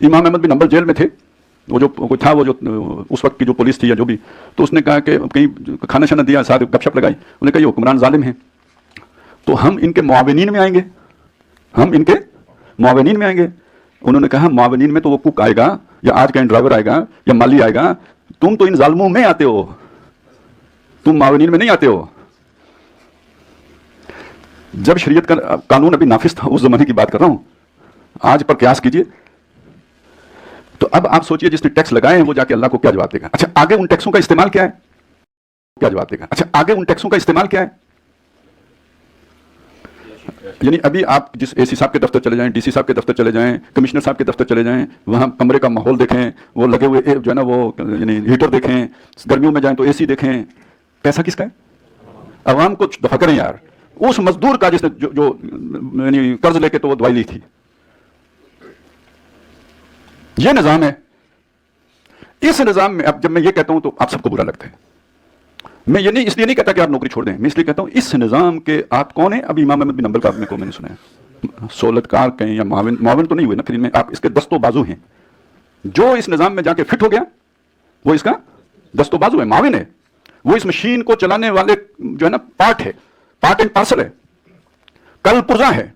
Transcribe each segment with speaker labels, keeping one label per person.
Speaker 1: इमाम अहमद बिन humble jail में थे, वो जो कोई था, वो जो उस वक्त की जो पुलिस थी या जो भी, तो उसने कहा कि कहीं खाना शाना दिया, साथ गपशप लगाई, उन्होंने कहा ये हुक्मरान जालिम हैं, तो हम इनके मुआविनीन में आएंगे, हम इनके मुआविनीन में आएंगे। उन्होंने कहा मुआविनीन में तो वो कुक आएगा या आज का ड्राइवर आएगा या माली आएगा, तुम तो इन जालिमों में आते हो, तुम मुआविनीन में नहीं आते हो। जब शरीयत का कानून अभी नाफिज था, उस जमाने की बात कर रहा हूं, आज पर क्यास कीजिए। तो अब आप सोचिए जिसने टैक्स लगाए हैं वो जाके अल्लाह को क्या जवाब देगा? अच्छा आगे उन टैक्सों का इस्तेमाल क्या है? क्या जवाब देगा? अच्छा आगे उन टैक्सों का इस्तेमाल क्या है? यानी अभी आप जिस एसी साहब के दफ्तर चले जाएं, डीसी साहब के दफ्तर चले जाएं, कमिश्नर साहब के दफ्तर चले जाएं, वहां कमरे का माहौल देखें, वो लगे हुए जो है ना वो यानी हीटर देखें, गर्मियों में जाएं तो एसी देखें, पैसा किसका है? अवाम को दफा करें यार, उस मजदूर का जिसने जो यानी कर्ज लेके तो वो दवाई ली थी। ये निजाम है। इस निजाम में अब जब मैं ये कहता हूं तो आप सबको बुरा लगता है। मैं ये नहीं इसलिए नहीं कहता कि आप नौकरी छोड़ दें, मैं इसलिए कहता हूं इस निजाम के आप कौन है? अभी इमाम अहमद बिन हंबल का आपने को मैंने सुना है, सोलतकार कहें या माविन तो नहीं हुए ना, फिर इनमें आप इसके दस्तों बाजू हैं। जो इस निजाम में जाके फिट हो गया वो इसका दस्तों बाजू है, माविन है। वो इस मशीन को चलाने वाले जो है ना पार्ट है, पार्ट एंड पार्सल है, कल पुर्जा है।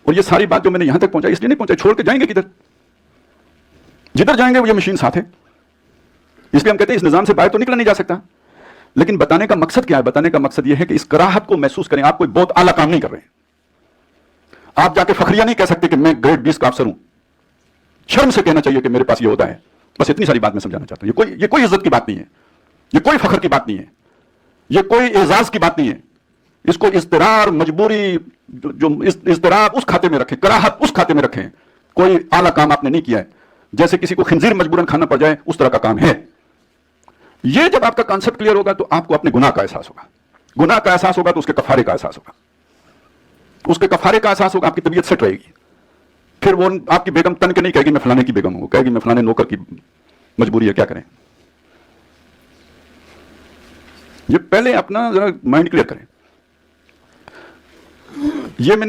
Speaker 1: और ये सारी बात जो मैंने यहां तक पहुंचाई इसलिए नहीं पहुंचाई, छोड़ के जाएंगे किधर? जिधर जाएंगे वो ये मशीन साथ है। इसलिए हम कहते हैं इस निजाम से बाहर तो निकला नहीं जा सकता। लेकिन बताने का मकसद क्या है? बताने का मकसद यह है कि इस कराहत को महसूस करें। आप कोई बहुत आला काम नहीं कर रहे हैं। आप जाके फखरिया नहीं कह सकते कि मैं ग्रेड 20 का अफसर हूं। शर्म से कहना चाहिए कि मेरे पास ये होता है। बस इतनी सारी बात मैं समझाना चाहता हूं। ये कोई इज्जत की बात नहीं है, ये कोई फखर की बात नहीं है, ये कोई एजाज की बात नहीं है। इसको इस्तिरार, मजबूरी, जो इस्तिरार उस खाते में रखें, कराहत उस खाते में रखें। कोई आला काम आपने नहीं किया है। जैसे किसी को खिंजीर मजबूरन खाना पड़ जाए उस तरह का काम है। ये जब आपका कॉन्सेप्ट क्लियर होगा तो आपको अपने गुनाह का एहसास होगा। गुनाह का एहसास होगा तो उसके कफारे का एहसास होगा। उसके कफारे का एहसास होगा, आपकी तबीयत सेट रहेगी। फिर वो आपकी बेगम तन के नहीं कहेगी मैं फलाने की बेगम हूं, कहेगी मैं फलाने नौकर की मजबूरी है, क्या करें। ये पहले अपना जरा माइंड क्लियर करें। ये मैंने